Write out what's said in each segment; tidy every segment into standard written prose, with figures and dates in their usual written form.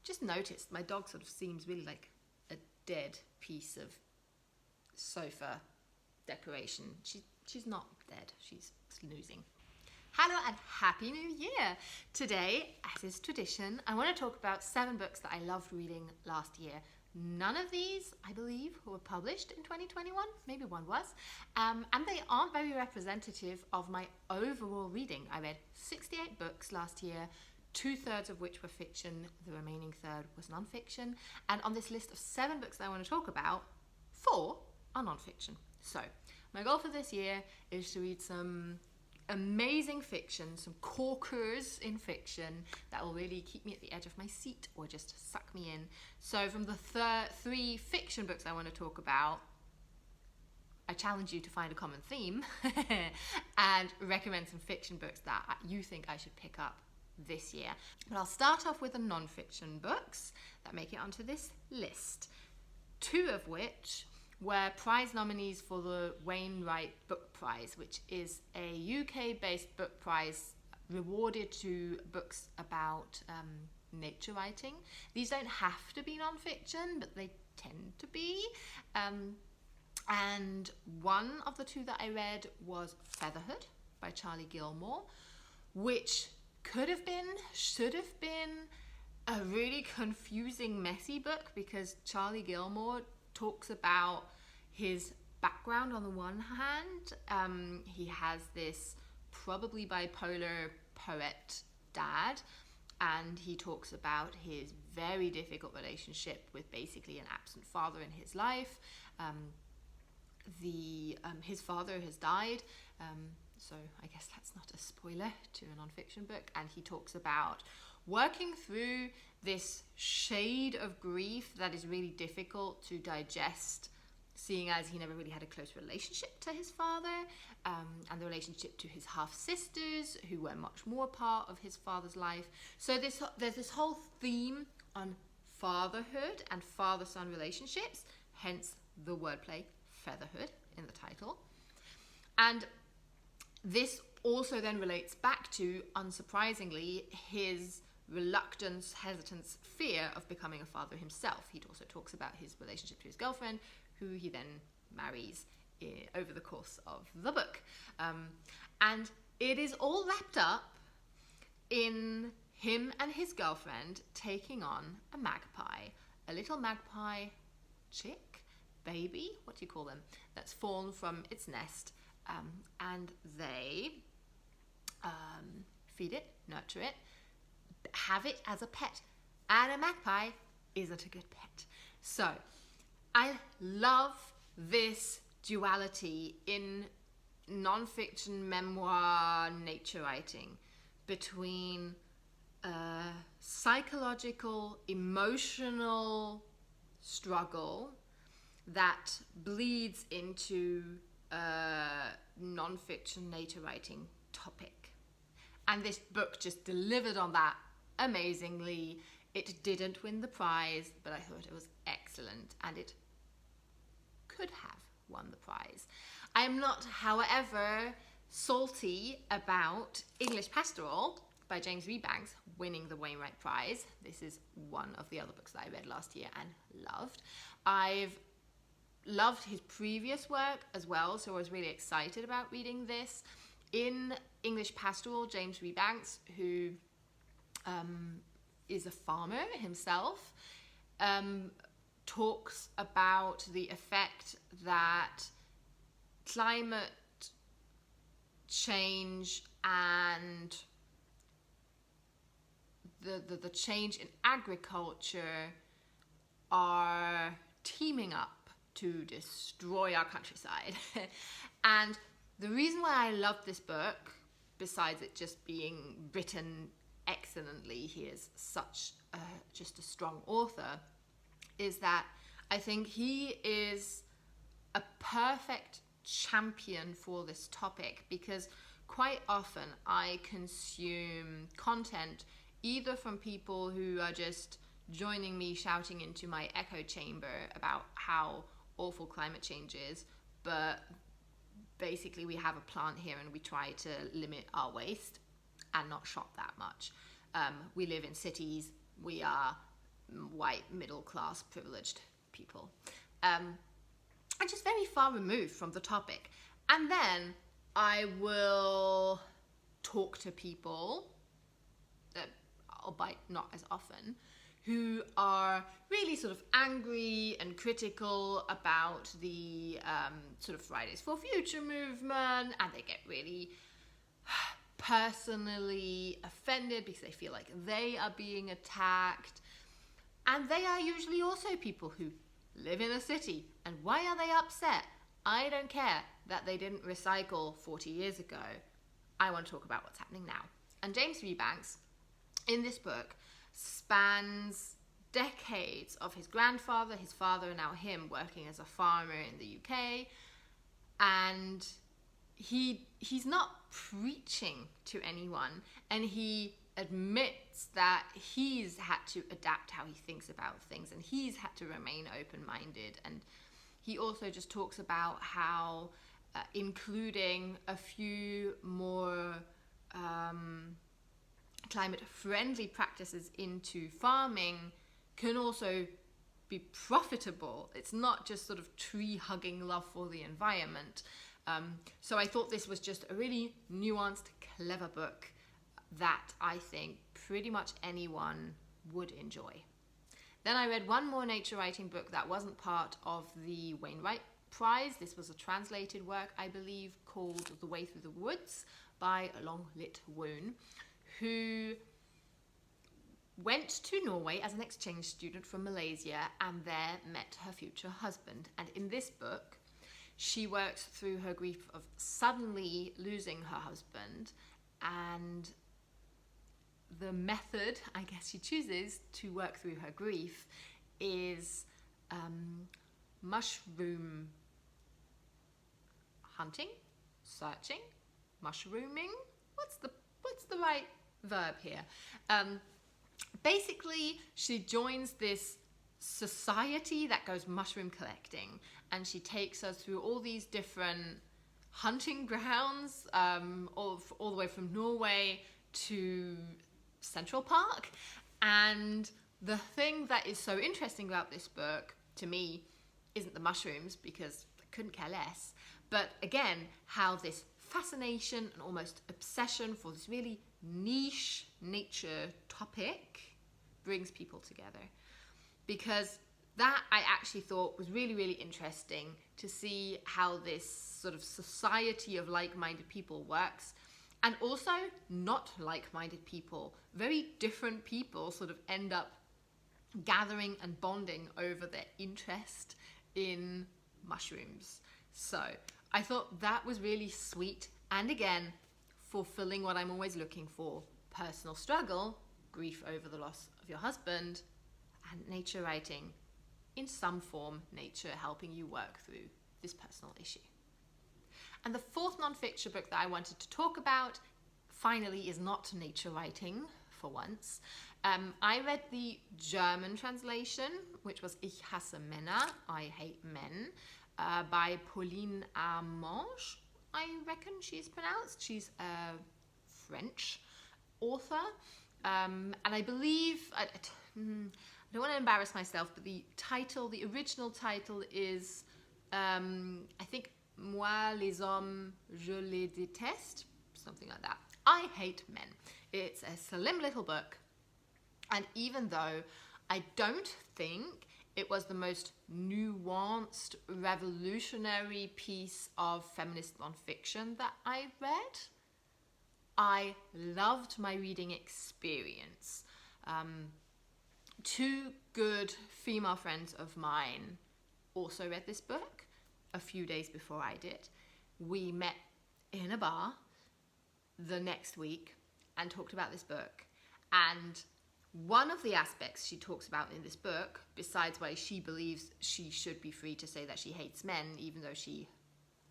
just noticed my dog sort of seems really like a dead piece of sofa decoration. She's not dead, she's snoozing. Hello and Happy New Year! Today, as is tradition, I want to talk about 7 books that I loved reading last year. None of these, I believe, were published in 2021. Maybe one was. And they aren't very representative of my overall reading. I read 68 books last year, 2/3 of which were fiction. The remaining third was nonfiction. And on this list of 7 books that I want to talk about, 4 are nonfiction. So, my goal for this year is to read some amazing fiction, some corkers in fiction that will really keep me at the edge of my seat or just suck me in. So from the 3 fiction books I want to talk about, I challenge you to find a common theme and recommend some fiction books that you think I should pick up this year. But I'll start off with the non-fiction books that make it onto this list, 2 of which were prize nominees for the Wainwright Book Prize, which is a UK-based book prize rewarded to books about nature writing. These don't have to be non-fiction, but they tend to be. And one of the 2 that I read was Featherhood by Charlie Gilmore, which could have been, should have been a really confusing, messy book, because Charlie Gilmore talks about his background. On the one hand, he has this probably bipolar poet dad, and he talks about his very difficult relationship with basically an absent father in his life. His father has died, so I guess that's not a spoiler to a non-fiction book, and he talks about working through this shade of grief that is really difficult to digest, seeing as he never really had a close relationship to his father, and the relationship to his half-sisters, who were much more part of his father's life. So there's this whole theme on fatherhood and father-son relationships, hence the wordplay Featherhood in the title. And this also then relates back to, unsurprisingly, his reluctance, hesitance, fear of becoming a father himself. He also talks about his relationship to his girlfriend, who he then marries over the course of the book. And it is all wrapped up in him and his girlfriend taking on a magpie, a little magpie chick, baby, what do you call them, that's fallen from its nest, and they feed it, nurture it, have it as a pet, and a magpie isn't a good pet. So I love this duality in non-fiction memoir nature writing between psychological, emotional struggle that bleeds into non-fiction nature writing topic. And this book just delivered on that amazingly. It didn't win the prize, but I thought it was excellent, and it could have won the prize. I am not, however, salty about English Pastoral by James Rebanks winning the Wainwright Prize. This is one of the other books that I read last year and loved. I've loved his previous work as well, so I was really excited about reading this. In English Pastoral, James Rebanks, who is a farmer himself, talks about the effect that climate change and the change in agriculture are teaming up to destroy our countryside. And the reason why I love this book, besides it just being written excellently, he is such just a strong author, is that I think he is a perfect champion for this topic, because quite often I consume content either from people who are just joining me shouting into my echo chamber about how awful climate change is, but basically we have a plant here and we try to limit our waste and not shop that much. We live in cities, we are white, middle-class, privileged people. And just very far removed from the topic. And then I will talk to people, albeit not as often, who are really sort of angry and critical about the sort of Fridays for Future movement, and they get really personally offended because they feel like they are being attacked. And they are usually also people who live in a city. And why are they upset? I don't care that they didn't recycle 40 years ago. I want to talk about what's happening now. And James Rebanks, in this book, spans decades of his grandfather, his father, and now him working as a farmer in the UK. And he's not preaching to anyone, and he admits that he's had to adapt how he thinks about things, and he's had to remain open-minded. And he also just talks about how including a few more climate-friendly practices into farming can also be profitable. It's not just sort of tree-hugging love for the environment. So I thought this was just a really nuanced, clever book that I think pretty much anyone would enjoy. Then I read one more nature writing book that wasn't part of the Wainwright Prize. This was a translated work, I believe, called The Way Through the Woods by Long Lit Woon, who went to Norway as an exchange student from Malaysia and there met her future husband. And in this book, she works through her grief of suddenly losing her husband, and the method, I guess, she chooses to work through her grief is mushroom hunting, searching, mushrooming. What's the right verb here? Basically, she joins this society that goes mushroom collecting, and she takes us through all these different hunting grounds, all the way from Norway to Central Park. And the thing that is so interesting about this book to me isn't the mushrooms, because I couldn't care less, but again, how this fascination and almost obsession for this really niche nature topic brings people together. Because that I actually thought was really, really interesting to see how this sort of society of like-minded people works, and also not like-minded people, very different people, sort of end up gathering and bonding over their interest in mushrooms. So I thought that was really sweet, and again, fulfilling what I'm always looking for: personal struggle, grief over the loss of your husband, and nature writing in some form, nature helping you work through this personal issue. And the fourth nonfiction book that I wanted to talk about, finally, is not nature writing for once. I read the German translation, which was Ich hasse Männer, I hate men, by Pauline Armange, I reckon she's pronounced. She's a French author. And I believe, I don't want to embarrass myself, but the original title is, I think, Moi les hommes, je les déteste, something like that. I hate men. It's a slim little book, and even though I don't think it was the most nuanced, revolutionary piece of feminist nonfiction that I read, I loved my reading experience. Two good female friends of mine also read this book a few days before I did. We met in a bar the next week and talked about this book. And one of the aspects she talks about in this book, besides why she believes she should be free to say that she hates men, even though she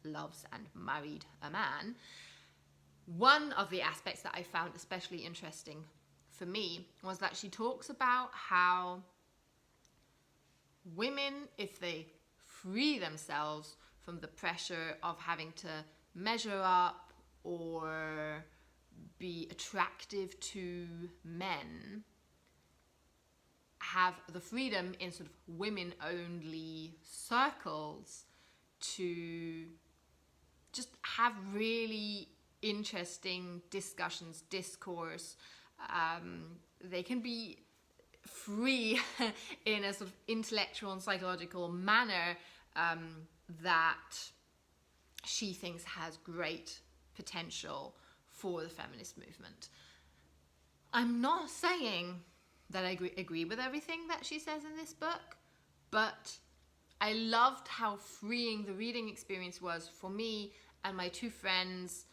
loves and married a man, one of the aspects that I found especially interesting for me was that she talks about how women, if they free themselves from the pressure of having to measure up or be attractive to men, have the freedom in sort of women-only circles to just have really interesting discussions, discourse. They can be free in a sort of intellectual and psychological manner that she thinks has great potential for the feminist movement. I'm not saying that I agree with everything that she says in this book, but I loved how freeing the reading experience was for me and my two friends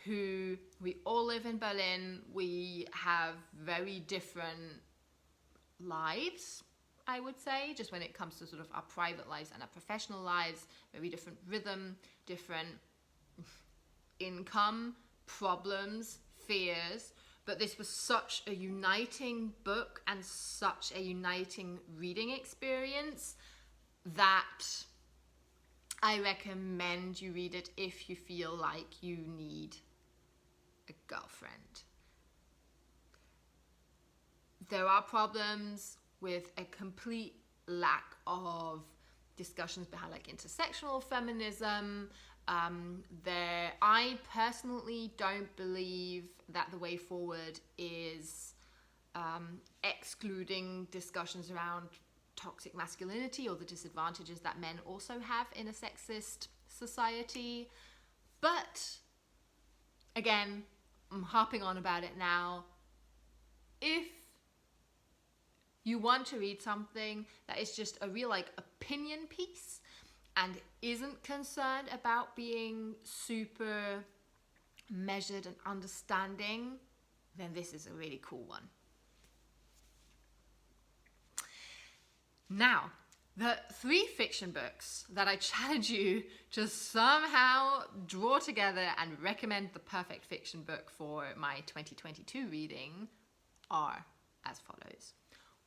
who, we all live in Berlin. We have very different lives, I would say, just when it comes to sort of our private lives and our professional lives. Very different rhythm, different income, problems, fears. But this was such a uniting book and such a uniting reading experience that I recommend you read it if you feel like you need a girlfriend. There are problems with a complete lack of discussions behind like intersectional feminism. I personally don't believe that the way forward is excluding discussions around toxic masculinity or the disadvantages that men also have in a sexist society. But again, I'm harping on about it now. If you want to read something that is just a real like opinion piece and isn't concerned about being super measured and understanding, then this is a really cool one. Now, the 3 fiction books that I challenge you to somehow draw together and recommend the perfect fiction book for my 2022 reading are as follows.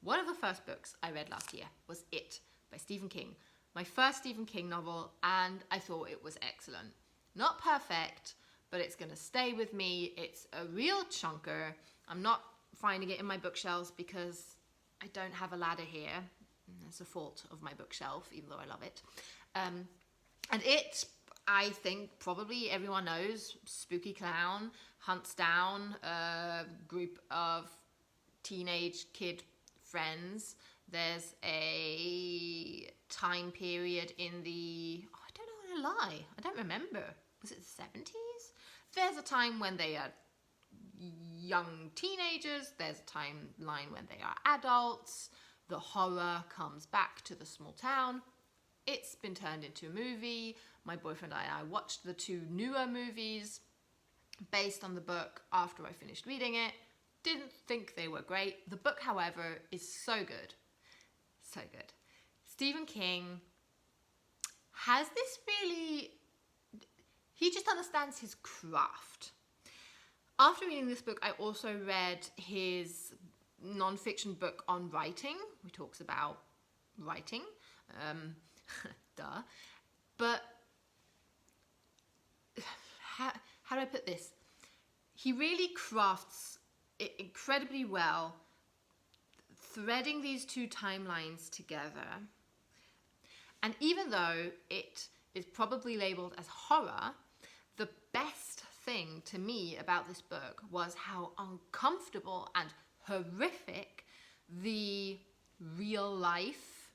One of the first books I read last year was It by Stephen King, my first Stephen King novel, and I thought it was excellent. Not perfect, but it's going to stay with me. It's a real chunker. I'm not finding it in my bookshelves because I don't have a ladder here. It's a fault of my bookshelf, even though I love it. And It, I think probably everyone knows, spooky clown hunts down a group of teenage kid friends. There's a time period in the, I don't know, I lie, I don't remember. Was it the 70s? There's a time when they are young teenagers. There's a timeline when they are adults. The horror comes back to the small town. It's been turned into a movie. My boyfriend and I watched the 2 newer movies based on the book after I finished reading it. Didn't think they were great. The book, however, is so good. So good. Stephen King has this really... He just understands his craft. After reading this book, I also read his nonfiction book on writing. He talks about writing. Duh. But how do I put this? He really crafts it incredibly well, threading these 2 timelines together. And even though it is probably labeled as horror, the best thing to me about this book was how uncomfortable and horrific the real life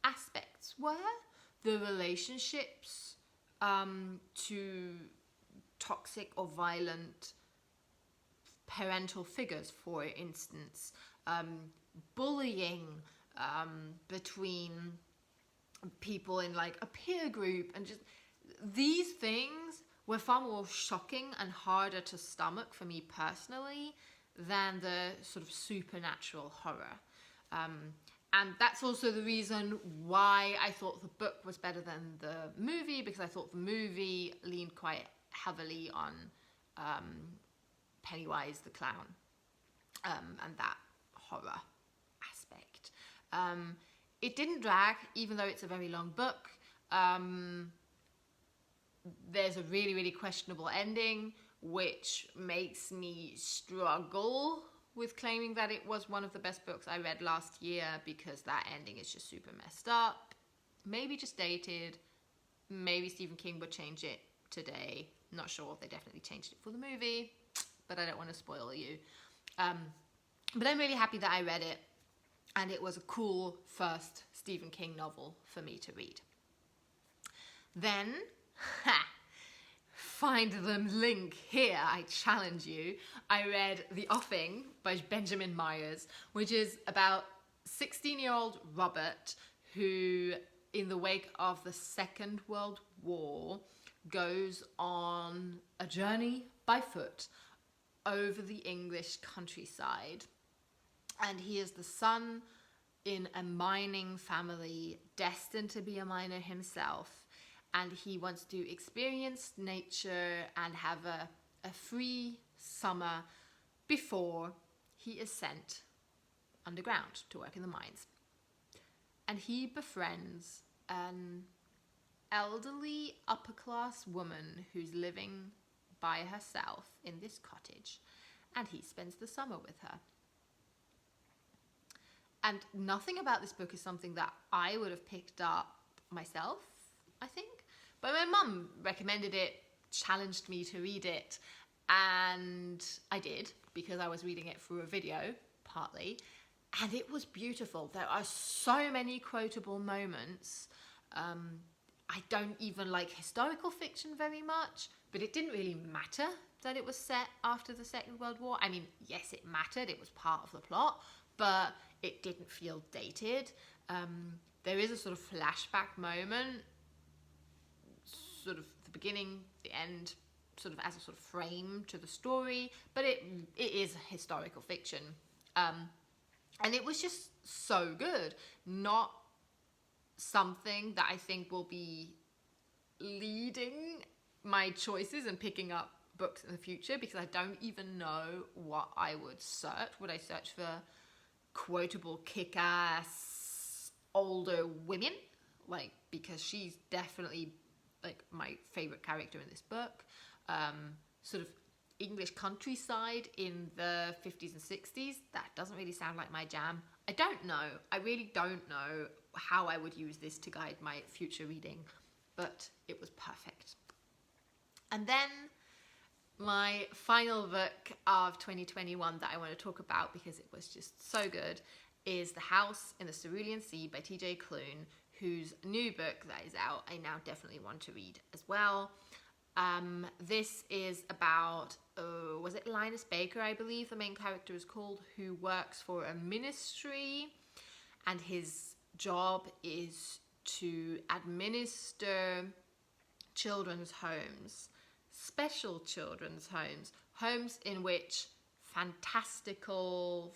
aspects were. The relationships to toxic or violent parental figures, for instance, bullying between people in like a peer group, and just these things were far more shocking and harder to stomach for me personally than the sort of supernatural horror. And that's also the reason why I thought the book was better than the movie, because I thought the movie leaned quite heavily on Pennywise the clown and that horror aspect. It didn't drag, even though it's a very long book. There's a really, really questionable ending, which makes me struggle with claiming that it was one of the best books I read last year because that ending is just super messed up. Maybe just dated. Maybe Stephen King would change it today. Not sure. They definitely changed it for the movie, but I don't want to spoil you. But I'm really happy that I read it, and it was a cool first Stephen King novel for me to read. Then, find the link here, I challenge you. I read The Offing by Benjamin Myers, which is about 16-year-old Robert who, in the wake of the Second World War, goes on a journey by foot over the English countryside. And he is the son in a mining family, destined to be a miner himself. And he wants to experience nature and have a free summer before he is sent underground to work in the mines. And he befriends an elderly upper-class woman who's living by herself in this cottage, and he spends the summer with her. And nothing about this book is something that I would have picked up myself, I think. But my mum recommended it, challenged me to read it, and I did, because I was reading it through a video, partly, and it was beautiful. There are so many quotable moments. I don't even like historical fiction very much, but it didn't really matter that it was set after the Second World War. I mean, yes, it mattered, it was part of the plot, but it didn't feel dated. There is a sort of flashback moment, sort of the beginning, the end, sort of as a sort of frame to the story, but it is historical fiction. And it was just so good. Not something that I think will be leading my choices and picking up books in the future, because I don't even know what I would search. Would I search for quotable kick-ass older women? Like, because she's definitely like my favorite character in this book. Sort of English countryside in the 50s and 60s, that doesn't really sound like my jam. I don't know. I really don't know how I would use this to guide my future reading, but it was perfect. And then my final book of 2021 that I want to talk about, because it was just so good, is The House in the Cerulean Sea by TJ Klune, whose new book that is out I now definitely want to read as well. This is about, was it Linus Baker, I believe the main character is called, who works for a ministry, and his job is to administer children's homes, special children's homes, homes in which fantastical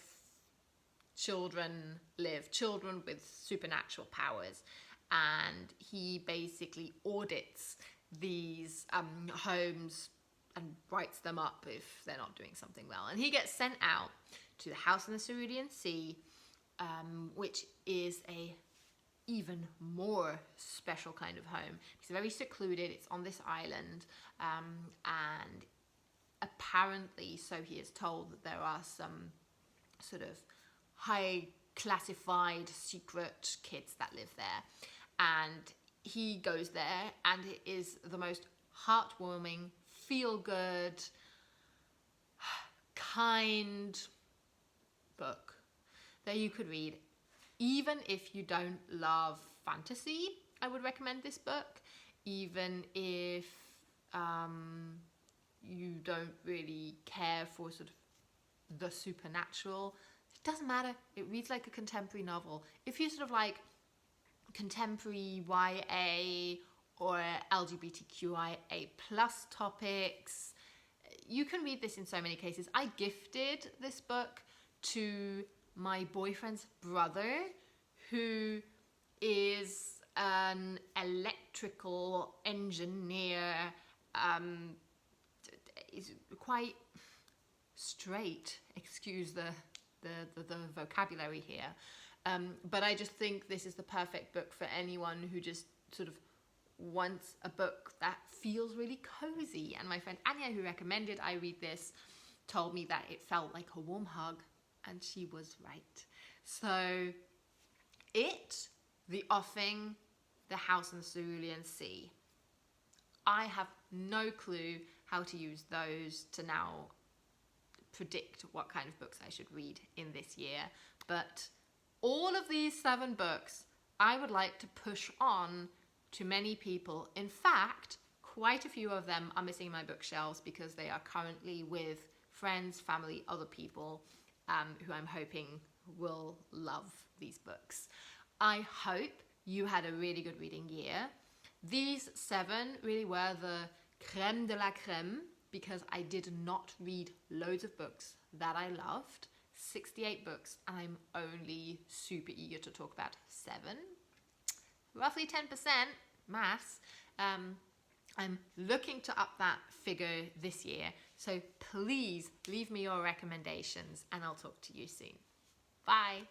children live, children with supernatural powers. And he basically audits these homes and writes them up if they're not doing something well. And he gets sent out to the House in the Cerulean Sea, which is a even more special kind of home. It's very secluded, it's on this island, and apparently, so he is told, that there are some sort of high classified secret kids that live there. And he goes there, and it is the most heartwarming, feel-good, kind book that you could read. Even if you don't love fantasy, I would recommend this book. Even if you don't really care for sort of the supernatural, it doesn't matter. It reads like a contemporary novel. If you sort of like contemporary YA or LGBTQIA+ topics, you can read this in so many cases. I gifted this book to my boyfriend's brother, who is an electrical engineer, is quite straight, excuse the vocabulary here, but I just think this is the perfect book for anyone who just sort of wants a book that feels really cozy. And my friend Anya, who recommended I read this, told me that it felt like a warm hug, and she was right. So It, The Offing, The House in the Cerulean Sea. I have no clue how to use those to now predict what kind of books I should read in this year, but all of these 7 books I would like to push on to many people. In fact, quite a few of them are missing my bookshelves because they are currently with friends, family, other people who I'm hoping will love these books. I hope you had a really good reading year. These 7 really were the creme de la creme because I did not read loads of books that I loved. 68 books, and I'm only super eager to talk about 7. Roughly 10% maths. I'm looking to up that figure this year, so please leave me your recommendations and I'll talk to you soon. Bye.